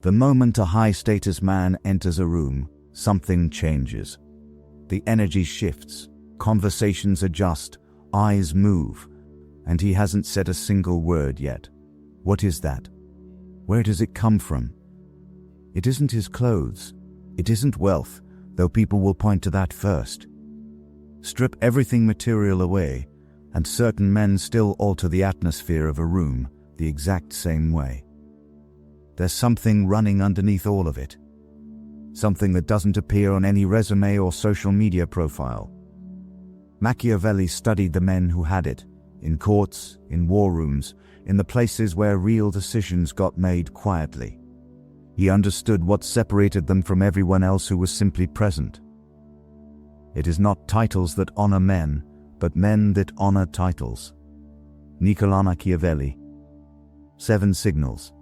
The moment a high-status man enters a room, something changes. The energy shifts, conversations adjust, eyes move, and he hasn't said a single word yet. What is that? Where does it come from? It isn't his clothes. It isn't wealth, though people will point to that first. Strip everything material away, and certain men still alter the atmosphere of a room the exact same way. There's something running underneath all of it. Something that doesn't appear on any resume or social media profile. Machiavelli studied the men who had it, in courts, in war rooms, in the places where real decisions got made quietly. He understood what separated them from everyone else who was simply present. It is not titles that honor men, but men that honor titles. Niccolo Machiavelli. 7 signals.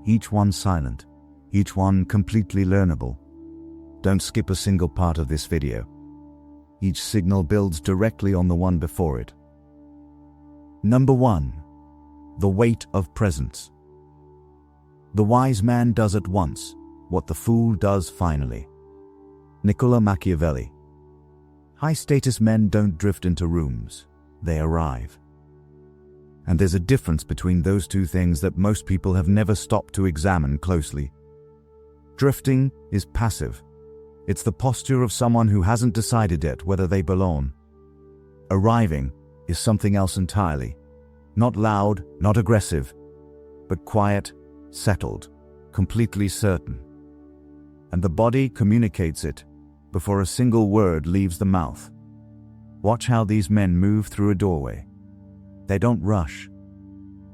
Each one silent, each one completely learnable. Don't skip a single part of this video. Each signal builds directly on the one before it. Number 1. The weight of presence. The wise man does at once what the fool does finally. Niccolo Machiavelli. High-status men don't drift into rooms, they arrive. And there's a difference between those two things that most people have never stopped to examine closely. Drifting is passive. It's the posture of someone who hasn't decided yet whether they belong. Arriving is something else entirely. Not loud, not aggressive, but quiet, settled, completely certain. And the body communicates it before a single word leaves the mouth. Watch how these men move through a doorway. They don't rush.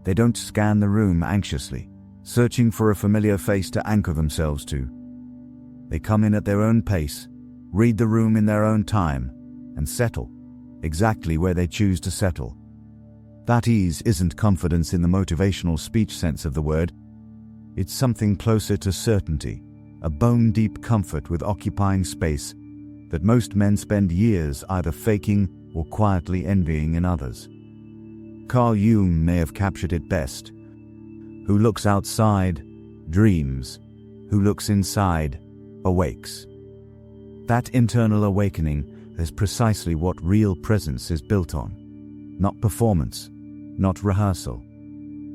They don't scan the room anxiously, searching for a familiar face to anchor themselves to. They come in at their own pace, read the room in their own time, and settle, exactly where they choose to settle. That ease isn't confidence in the motivational speech sense of the word. It's something closer to certainty, a bone-deep comfort with occupying space that most men spend years either faking or quietly envying in others. Carl Jung may have captured it best. Who looks outside, dreams. Who looks inside, awakes. That internal awakening is precisely what real presence is built on. Not performance, not rehearsal.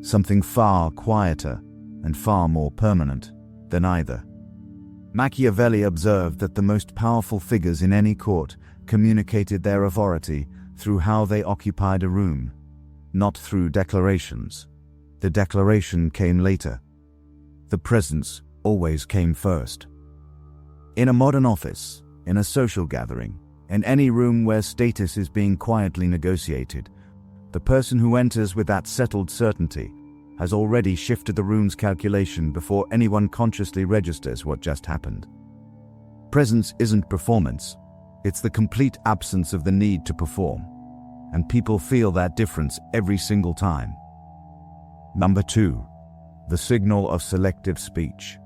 Something far quieter and far more permanent than either. Machiavelli observed that the most powerful figures in any court communicated their authority through how they occupied a room, not through declarations. The declaration came later. The presence always came first. In a modern office, in a social gathering, in any room where status is being quietly negotiated, the person who enters with that settled certainty has already shifted the room's calculation before anyone consciously registers what just happened. Presence isn't performance, it's the complete absence of the need to perform, and people feel that difference every single time. Number 2. The signal of selective speech.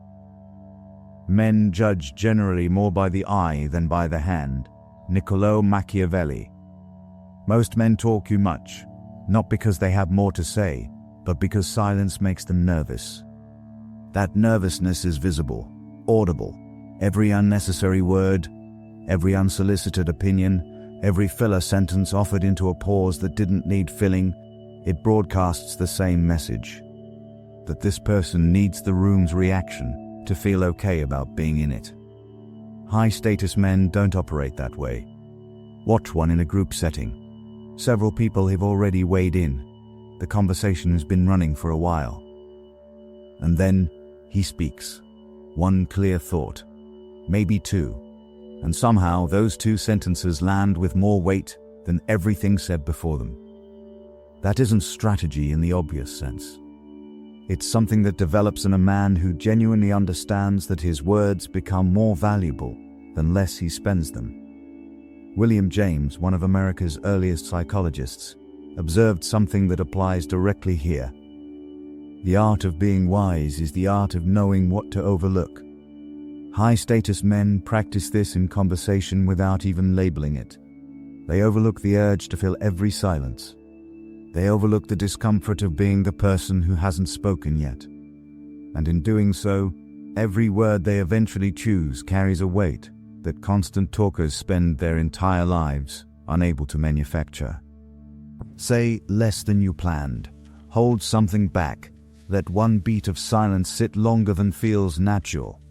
Men judge generally more by the eye than by the hand. Niccolo Machiavelli. Most men talk too much, not because they have more to say, but because silence makes them nervous. That nervousness is visible, audible. Every unnecessary word, every unsolicited opinion, every filler sentence offered into a pause that didn't need filling, it broadcasts the same message. That this person needs the room's reaction to feel okay about being in it. High-status men don't operate that way. Watch one in a group setting. Several people have already weighed in. The conversation has been running for a while. And then he speaks. One clear thought, maybe two, and somehow those 2 sentences land with more weight than everything said before them. That isn't strategy in the obvious sense. It's something that develops in a man who genuinely understands that his words become more valuable the less he spends them. William James, one of America's earliest psychologists, observed something that applies directly here. The art of being wise is the art of knowing what to overlook. High-status men practice this in conversation without even labeling it. They overlook the urge to fill every silence. They overlook the discomfort of being the person who hasn't spoken yet. And in doing so, Every word they eventually choose carries a weight that constant talkers spend their entire lives unable to manufacture. Say less than you planned. Hold something back. Let one beat of silence sit longer than feels natural.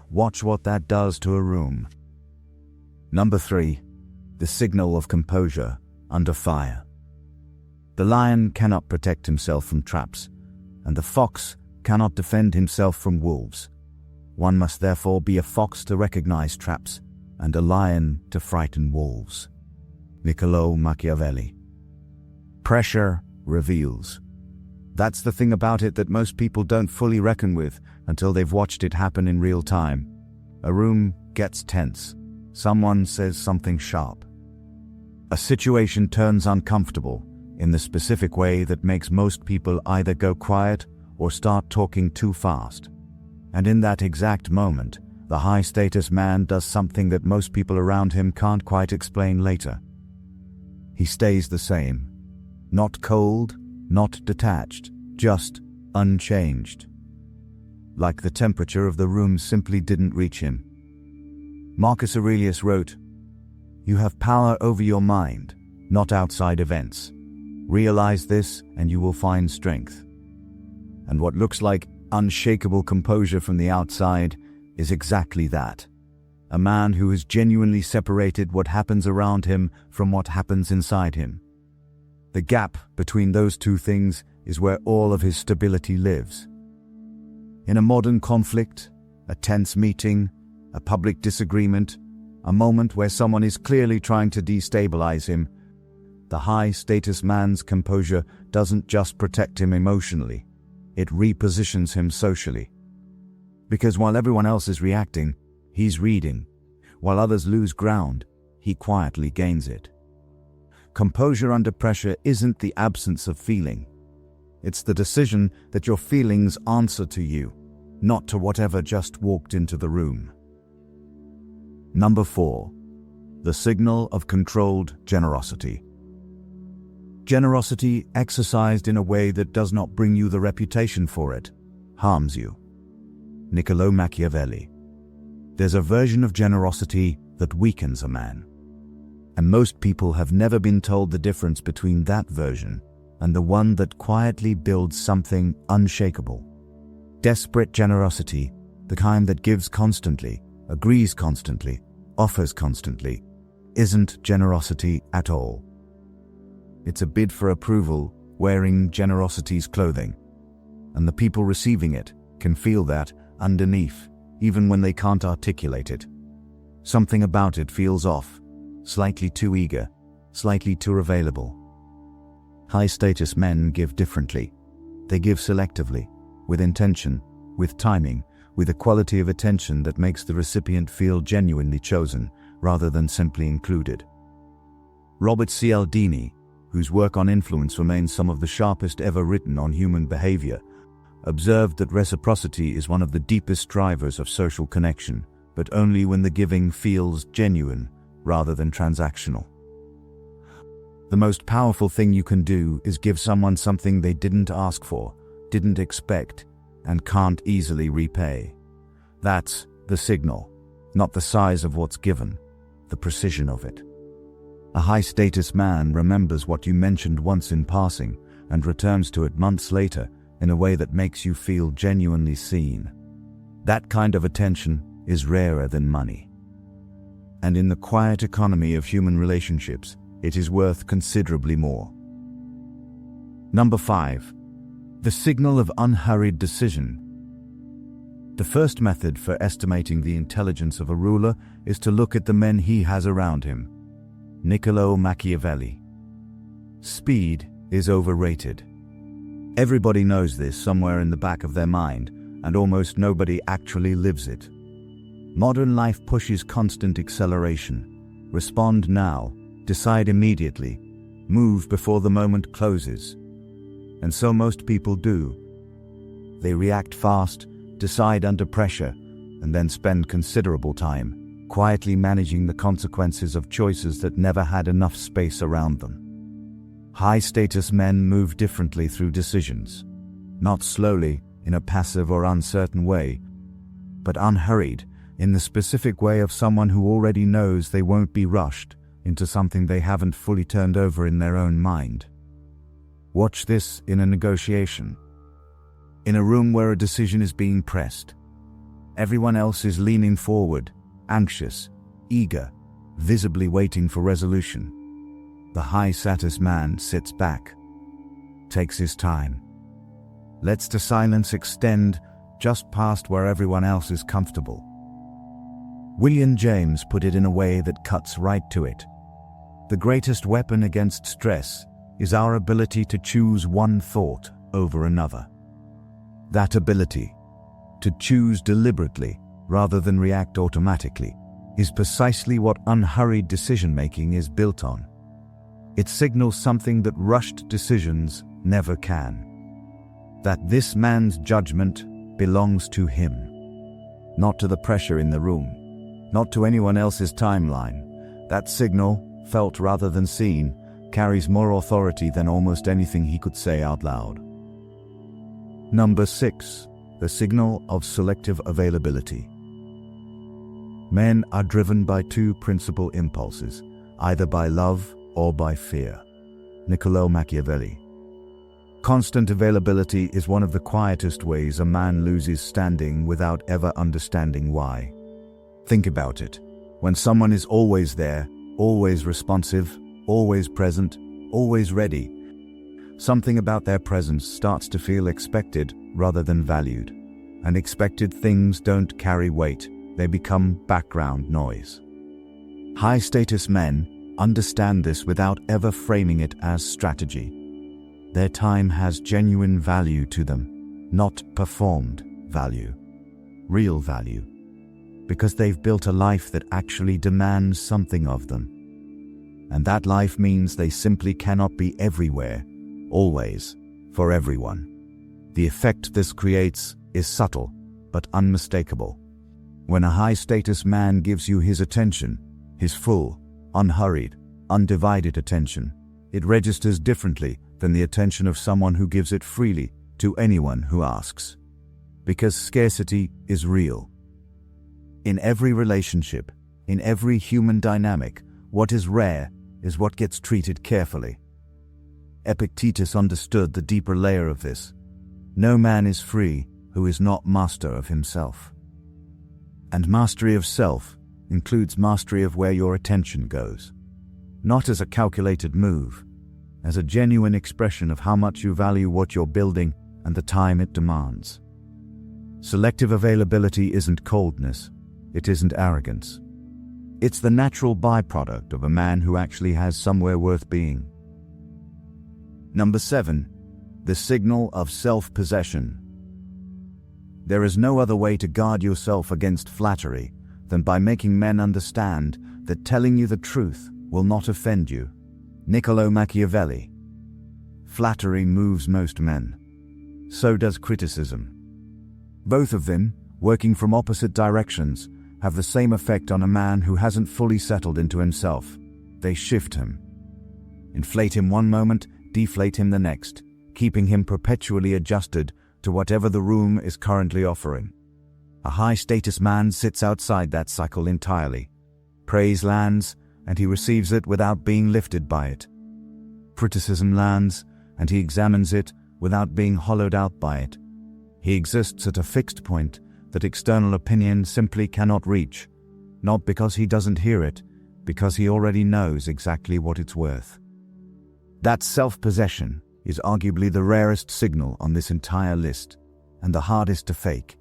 Watch what that does to a room. Number 3. The signal of composure under fire. The lion cannot protect himself from traps, and the fox cannot defend himself from wolves. One must therefore be a fox to recognize traps, and a lion to frighten wolves. Niccolo Machiavelli. Pressure reveals. That's the thing about it that most people don't fully reckon with until they've watched it happen in real time. A room gets tense. Someone says something sharp. A situation turns uncomfortable in the specific way that makes most people either go quiet or start talking too fast. And in that exact moment, the high-status man does something that most people around him can't quite explain later. He stays the same. Not cold, not detached, just unchanged. Like the temperature of the room simply didn't reach him. Marcus Aurelius wrote, "You have power over your mind, not outside events. Realize this and you will find strength." And what looks like unshakable composure from the outside is exactly that. A man who has genuinely separated what happens around him from what happens inside him. The gap between those two things is where all of his stability lives. In a modern conflict, a tense meeting, a public disagreement, a moment where someone is clearly trying to destabilize him, the high-status man's composure doesn't just protect him emotionally, it repositions him socially. Because while everyone else is reacting, he's reading. While others lose ground, he quietly gains it. Composure under pressure isn't the absence of feeling. It's the decision that your feelings answer to you, not to whatever just walked into the room. Number 4. The signal of controlled generosity. Generosity exercised in a way that does not bring you the reputation for it, harms you. Niccolo Machiavelli. There's a version of generosity that weakens a man. And most people have never been told the difference between that version and the one that quietly builds something unshakable. Desperate generosity, the kind that gives constantly, agrees constantly, offers constantly, isn't generosity at all. It's a bid for approval, wearing generosity's clothing. And the people receiving it can feel that underneath, even when they can't articulate it. Something about it feels off, slightly too eager, slightly too available. High-status men give differently. They give selectively, with intention, with timing, with a quality of attention that makes the recipient feel genuinely chosen, rather than simply included. Robert Cialdini, whose work on influence remains some of the sharpest ever written on human behavior, observed that reciprocity is one of the deepest drivers of social connection, but only when the giving feels genuine rather than transactional. The most powerful thing you can do is give someone something they didn't ask for, didn't expect, and can't easily repay. That's the signal, not the size of what's given, the precision of it. A high-status man remembers what you mentioned once in passing and returns to it months later in a way that makes you feel genuinely seen. That kind of attention is rarer than money. And in the quiet economy of human relationships, it is worth considerably more. Number 5. The signal of unhurried decision. The first method for estimating the intelligence of a ruler is to look at the men he has around him. Niccolo Machiavelli. Speed is overrated. Everybody knows this somewhere in the back of their mind, and almost nobody actually lives it. Modern life pushes constant acceleration. Respond now, decide immediately, move before the moment closes. And so most people do. They react fast, decide under pressure, and then spend considerable time quietly managing the consequences of choices that never had enough space around them. High-status men move differently through decisions. Not slowly, in a passive or uncertain way, but unhurried, in the specific way of someone who already knows they won't be rushed into something they haven't fully turned over in their own mind. Watch this in a negotiation. In a room where a decision is being pressed. Everyone else is leaning forward, anxious, eager, visibly waiting for resolution. The high-status man sits back, takes his time, lets the silence extend just past where everyone else is comfortable. William James put it in a way that cuts right to it. The greatest weapon against stress is our ability to choose one thought over another. That ability, to choose deliberately rather than react automatically, is precisely what unhurried decision-making is built on. It signals something that rushed decisions never can. That this man's judgment belongs to him, not to the pressure in the room, not to anyone else's timeline. That signal, felt rather than seen, carries more authority than almost anything he could say out loud. Number 6. The signal of selective availability. Men are driven by two principal impulses, either by love or by fear. Niccolo Machiavelli. Constant availability is one of the quietest ways a man loses standing without ever understanding why. Think about it. When someone is always there, always responsive, always present, always ready, something about their presence starts to feel expected rather than valued. And expected things don't carry weight, they become background noise. High-status men understand this without ever framing it as strategy. Their time has genuine value to them, not performed value, real value, because they've built a life that actually demands something of them. And that life means they simply cannot be everywhere, always, for everyone. The effect this creates is subtle, but unmistakable. When a high-status man gives you his attention, his full, unhurried, undivided attention, it registers differently than the attention of someone who gives it freely to anyone who asks. Because scarcity is real. In every relationship, in every human dynamic, what is rare is what gets treated carefully. Epictetus understood the deeper layer of this. No man is free who is not master of himself. And mastery of self includes mastery of where your attention goes. Not as a calculated move, as a genuine expression of how much you value what you're building and the time it demands. Selective availability isn't coldness, it isn't arrogance. It's the natural byproduct of a man who actually has somewhere worth being. Number 7. The signal of self-possession. There is no other way to guard yourself against flattery than by making men understand that telling you the truth will not offend you. Niccolo Machiavelli. Flattery moves most men. So does criticism. Both of them, working from opposite directions, have the same effect on a man who hasn't fully settled into himself. They shift him. Inflate him one moment, deflate him the next, keeping him perpetually adjusted to whatever the room is currently offering. A high-status man sits outside that cycle entirely. Praise lands, and he receives it without being lifted by it. Criticism lands, and he examines it without being hollowed out by it. He exists at a fixed point that external opinion simply cannot reach, not because he doesn't hear it, because he already knows exactly what it's worth. That self-possession is arguably the rarest signal on this entire list, and the hardest to fake.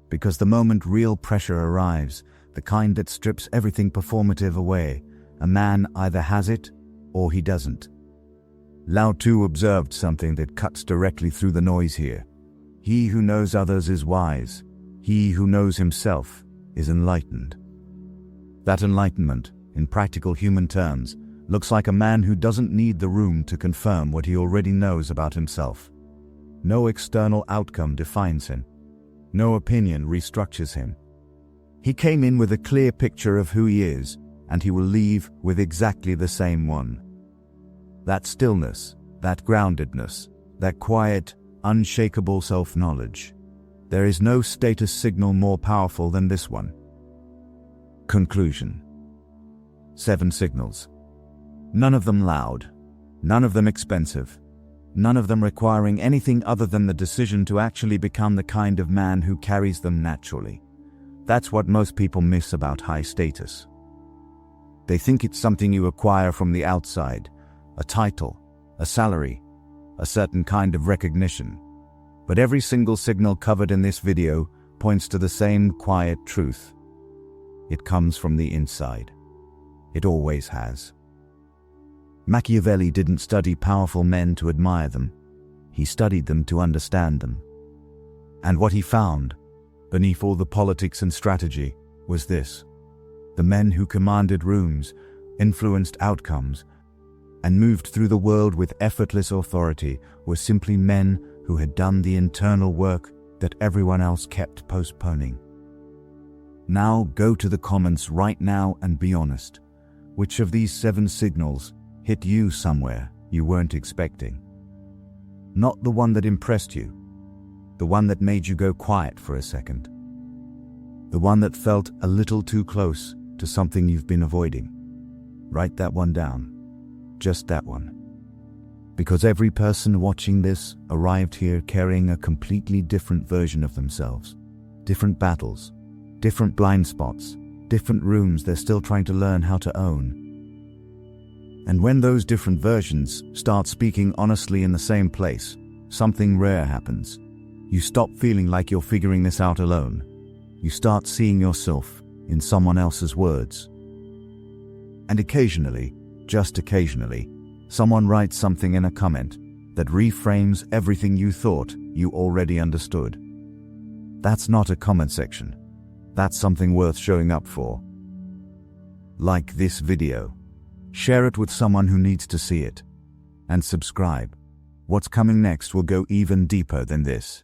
Because the moment real pressure arrives, the kind that strips everything performative away, a man either has it or he doesn't. Lao Tzu observed something that cuts directly through the noise here. He who knows others is wise. He who knows himself is enlightened. That enlightenment, in practical human terms, looks like a man who doesn't need the room to confirm what he already knows about himself. No external outcome defines him. No opinion restructures him. He came in with a clear picture of who he is, and he will leave with exactly the same one. That stillness, that groundedness, that quiet, unshakable self-knowledge. There is no status signal more powerful than this one. Conclusion. 7 signals. None of them loud. None of them expensive. None of them requiring anything other than the decision to actually become the kind of man who carries them naturally. That's what most people miss about high status. They think it's something you acquire from the outside, a title, a salary, a certain kind of recognition. But every single signal covered in this video points to the same quiet truth. It comes from the inside. It always has. Machiavelli didn't study powerful men to admire them. He studied them to understand them. And what he found, beneath all the politics and strategy, was this. The men who commanded rooms, influenced outcomes, and moved through the world with effortless authority were simply men who had done the internal work that everyone else kept postponing. Now go to the comments right now and be honest. Which of these 7 signals hit you somewhere you weren't expecting? Not the one that impressed you, the one that made you go quiet for a second, the one that felt a little too close to something you've been avoiding. Write that one down, just that one. Because every person watching this arrived here carrying a completely different version of themselves. Different battles, different blind spots, different rooms they're still trying to learn how to own. And when those different versions start speaking honestly in the same place, something rare happens. You stop feeling like you're figuring this out alone. You start seeing yourself in someone else's words. And occasionally, just occasionally, someone writes something in a comment that reframes everything you thought you already understood. That's not a comment section. That's something worth showing up for. Like this video. Share it with someone who needs to see it. And subscribe. What's coming next will go even deeper than this.